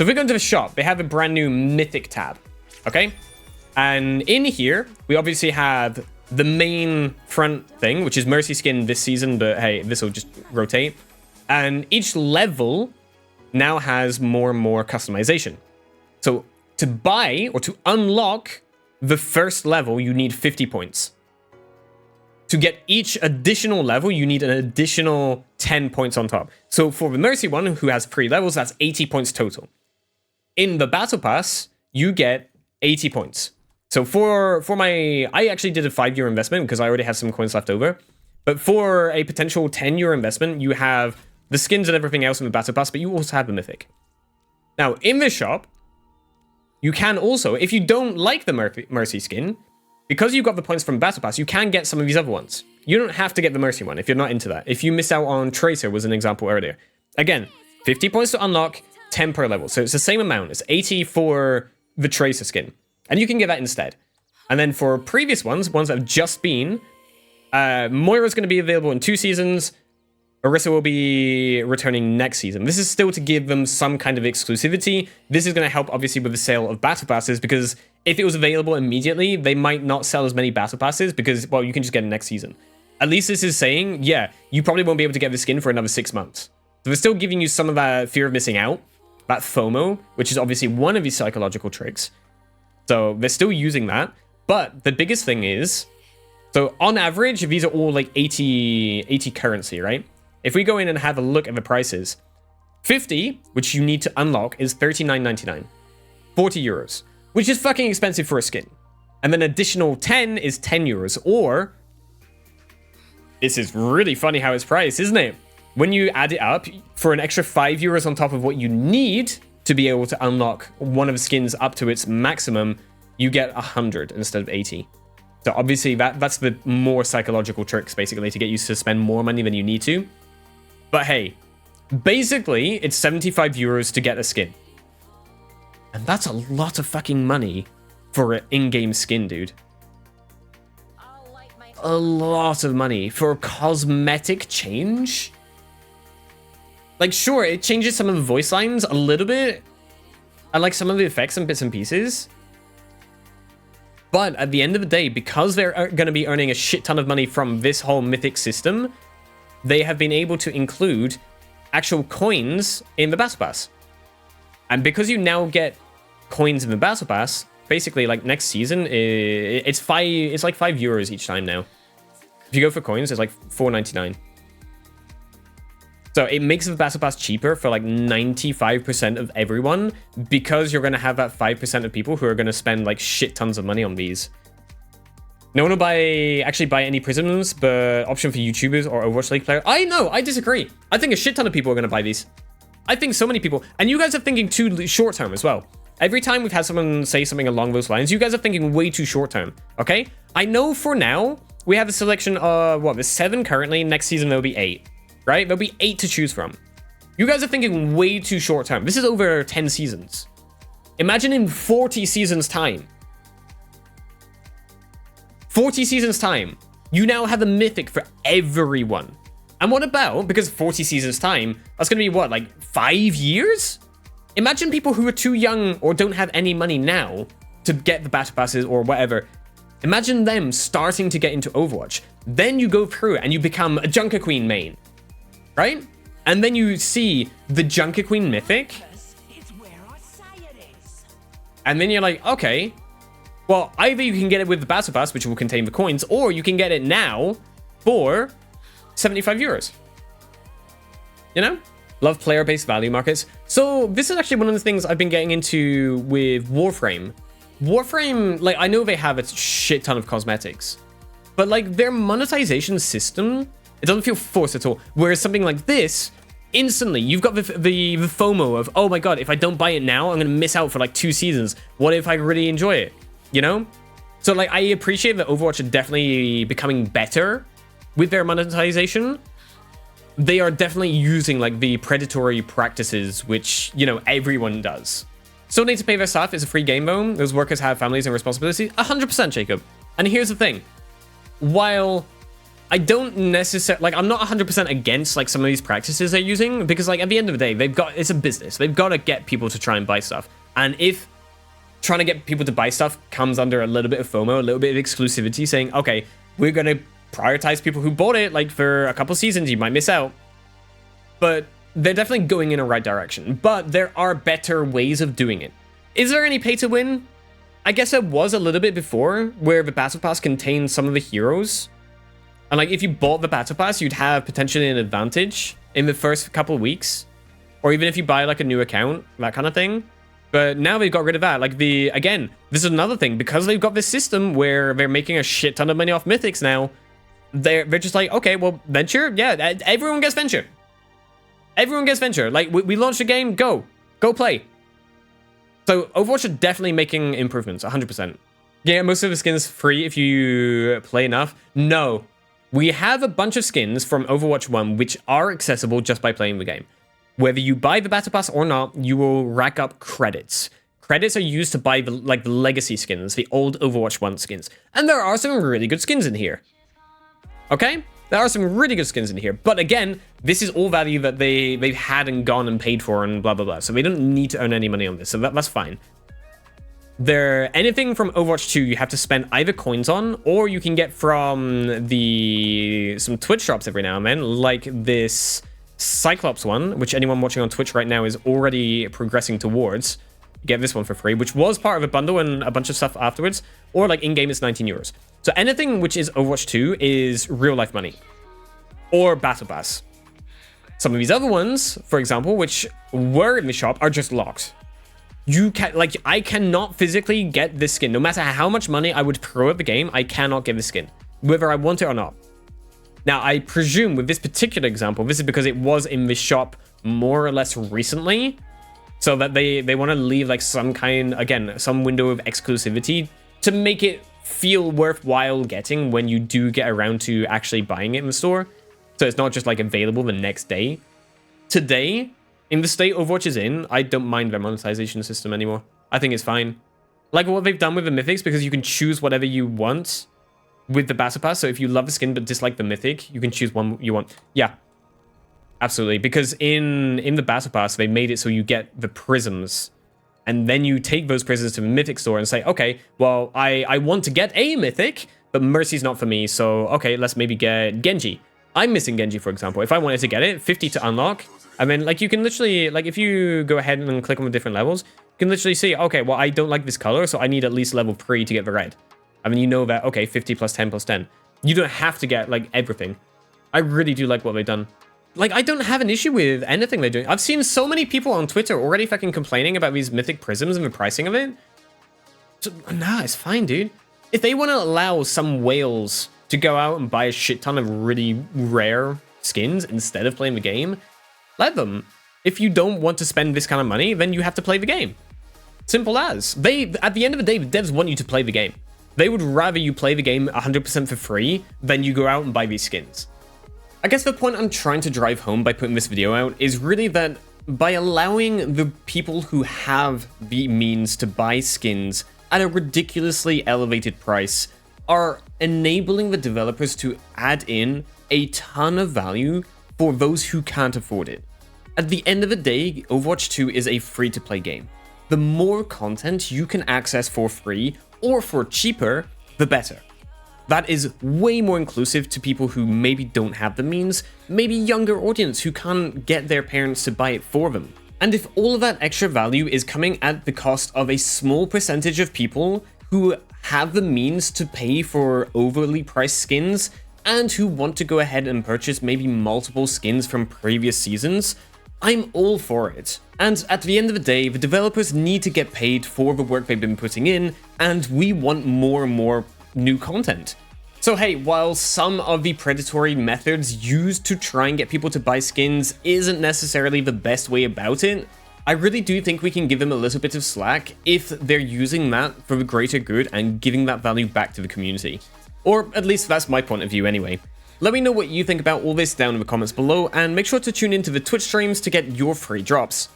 So if we go into the shop, they have a brand new Mythic tab, okay? And in here, we obviously have the main front thing, which is Mercy skin this season, but hey, this will just rotate. And each level now has more and more customization. So to buy or to unlock the first level, you need 50 points. To get each additional level, you need an additional 10 points on top. So for the Mercy one, who has 3 levels, that's 80 points total. In the Battle Pass, you get 80 points. So for my... I actually did a 5-year investment because I already had some coins left over. But for a potential 10-year investment, you have the skins and everything else in the Battle Pass, but you also have the Mythic. Now, in this shop, you can also, if you don't like the Mercy skin, because you got the points from Battle Pass, you can get some of these other ones. You don't have to get the Mercy one if you're not into that. If you miss out on Tracer was an example earlier. Again, 50 points to unlock, 10 per level. So it's the same amount. It's 80 for the Tracer skin. And you can get that instead. And then for previous ones that have just been, Moira's going to be available in 2 seasons. Orisa will be returning next season. This is still to give them some kind of exclusivity. This is going to help, obviously, with the sale of Battle Passes, because if it was available immediately, they might not sell as many Battle Passes because, well, you can just get it next season. At least this is saying, yeah, you probably won't be able to get the skin for another 6 months. So they're still giving you some of that fear of missing out, that FOMO, which is obviously one of these psychological tricks. So they're still using that. But the biggest thing is, so on average, these are all like 80 currency, right? If we go in and have a look at the prices, 50, which you need to unlock, is $39.99. 40 euros, which is fucking expensive for a skin. And then additional 10 is 10 euros, or... This is really funny how it's priced, isn't it? When you add it up, for an extra 5 euros on top of what you need to be able to unlock one of the skins up to its maximum, you get 100 instead of 80. So obviously that's the more psychological tricks, basically, to get you to spend more money than you need to. But hey, basically, it's 75 euros to get a skin. And that's a lot of fucking money for an in-game skin, dude. A lot of money for a cosmetic change? Like, sure, it changes some of the voice lines a little bit. I like some of the effects and bits and pieces. But at the end of the day, because they're going to be earning a shit ton of money from this whole Mythic system, they have been able to include actual coins in the Battle Pass. And because you now get coins in the Battle Pass, basically, like, next season, it's like 5 euros each time now. If you go for coins, it's like $4.99. So it makes the Battle Pass cheaper for like 95% of everyone, because you're going to have that 5% of people who are going to spend like shit tons of money on these. No one will actually buy any prisms, but option for YouTubers or Overwatch League players. I disagree. I think a shit ton of people are going to buy these. I think so many people, and you guys are thinking too short term as well. Every time we've had someone say something along those lines, you guys are thinking way too short term, okay? I know for now, we have a selection of, there's 7 currently. Next season, there'll be 8, right? There'll be 8 to choose from. You guys are thinking way too short term. This is over 10 seasons. Imagine in 40 seasons time. 40 seasons time, you now have a Mythic for everyone. And what about, because 40 seasons time, that's going to be what, like 5 years? Imagine people who are too young or don't have any money now to get the Battle Passes or whatever. Imagine them starting to get into Overwatch. Then you go through and you become a Junker Queen main, right? And then you see the Junker Queen Mythic. And then you're like, okay, well, either you can get it with the Battle Pass, which will contain the coins, or you can get it now for 75 euros. You know? Love player-based value markets. So this is actually one of the things I've been getting into with Warframe. Warframe, like, I know they have a shit ton of cosmetics, but like their monetization system, it doesn't feel forced at all. Whereas something like this, instantly, you've got the FOMO of, oh my god, if I don't buy it now, I'm going to miss out for like 2 seasons. What if I really enjoy it? You know? So like, I appreciate that Overwatch are definitely becoming better with their monetization. They are definitely using like the predatory practices, which, you know, everyone does. Still need to pay their staff. It's a free game though. Those workers have families and responsibilities. 100%, Jacob. And here's the thing. While I don't necessarily, like, I'm not 100% against, like, some of these practices they're using, because, like, at the end of the day, it's a business. They've got to get people to try and buy stuff. And if trying to get people to buy stuff comes under a little bit of FOMO, a little bit of exclusivity, saying, okay, we're going to prioritize people who bought it, like, for a couple seasons, you might miss out. But they're definitely going in a right direction. But there are better ways of doing it. Is there any pay to win? I guess there was a little bit before, where the Battle Pass contained some of the heroes. And, like, if you bought the Battle Pass, you'd have potentially an advantage in the first couple of weeks. Or even if you buy, like, a new account, that kind of thing. But now they've got rid of that. Like, again, this is another thing. Because they've got this system where they're making a shit ton of money off Mythics now, they're just like, okay, well, Venture? Yeah, everyone gets Venture. Everyone gets Venture. Like, we launched a game, go play. So, Overwatch are definitely making improvements, 100%. Yeah, most of the skins free if you play enough. No. We have a bunch of skins from Overwatch 1 which are accessible just by playing the game. Whether you buy the Battle Pass or not, you will rack up credits. Credits are used to buy the legacy skins, the old Overwatch 1 skins. And there are some really good skins in here. Okay? There are some really good skins in here. But again, this is all value that they've had and gone and paid for and blah, blah, blah. So they don't need to earn any money on this. So that's fine. Anything from Overwatch 2 you have to spend either coins on, or you can get from some Twitch shops every now and then, like this Cyclops one, which anyone watching on Twitch right now is already progressing towards. Get this one for free, which was part of a bundle and a bunch of stuff afterwards, or like in-game it's 19 euros. So anything which is Overwatch 2 is real life money, or Battle Pass. Some of these other ones, for example, which were in the shop, are just locked. You can, like, I cannot physically get this skin. No matter how much money I would throw at the game, I cannot get this skin, whether I want it or not. Now, I presume with this particular example, this is because it was in the shop more or less recently, so that they want to leave, like, some kind, again, some window of exclusivity to make it feel worthwhile getting when you do get around to actually buying it in the store. So it's not just, like, available the next day. Today, in the state Overwatch is in, I don't mind their monetization system anymore. I think it's fine. Like what they've done with the Mythics, because you can choose whatever you want with the Battle Pass. So if you love the skin but dislike the Mythic, you can choose one you want. Yeah, absolutely. Because in the Battle Pass, they made it so you get the prisms. And then you take those prisms to the Mythic store and say, okay, well, I want to get a Mythic, but Mercy's not for me. So, okay, let's maybe get Genji. I'm missing Genji, for example. If I wanted to get it, 50 to unlock. I mean, like, you can literally, like, if you go ahead and click on the different levels, you can literally see, okay, well, I don't like this color, so I need at least level 3 to get the red. I mean, you know that, okay, 50 plus 10 plus 10. You don't have to get, like, everything. I really do like what they've done. Like, I don't have an issue with anything they're doing. I've seen so many people on Twitter already fucking complaining about these Mythic Prisms and the pricing of it. So, nah, it's fine, dude. If they want to allow some whales to go out and buy a shit ton of really rare skins instead of playing the game, let them. If you don't want to spend this kind of money, then you have to play the game. Simple as. At the end of the day, the devs want you to play the game. They would rather you play the game 100% for free than you go out and buy these skins. I guess the point I'm trying to drive home by putting this video out is really that by allowing the people who have the means to buy skins at a ridiculously elevated price are enabling the developers to add in a ton of value for those who can't afford it. At the end of the day, Overwatch 2 is a free-to-play game. The more content you can access for free or for cheaper, the better. That is way more inclusive to people who maybe don't have the means, maybe younger audience who can't get their parents to buy it for them. And if all of that extra value is coming at the cost of a small percentage of people who have the means to pay for overly priced skins, and who want to go ahead and purchase maybe multiple skins from previous seasons, I'm all for it. And at the end of the day, the developers need to get paid for the work they've been putting in, and we want more and more new content. So hey, while some of the predatory methods used to try and get people to buy skins isn't necessarily the best way about it, I really do think we can give them a little bit of slack if they're using that for the greater good and giving that value back to the community. Or at least that's my point of view anyway. Let me know what you think about all this down in the comments below, and make sure to tune into the Twitch streams to get your free drops.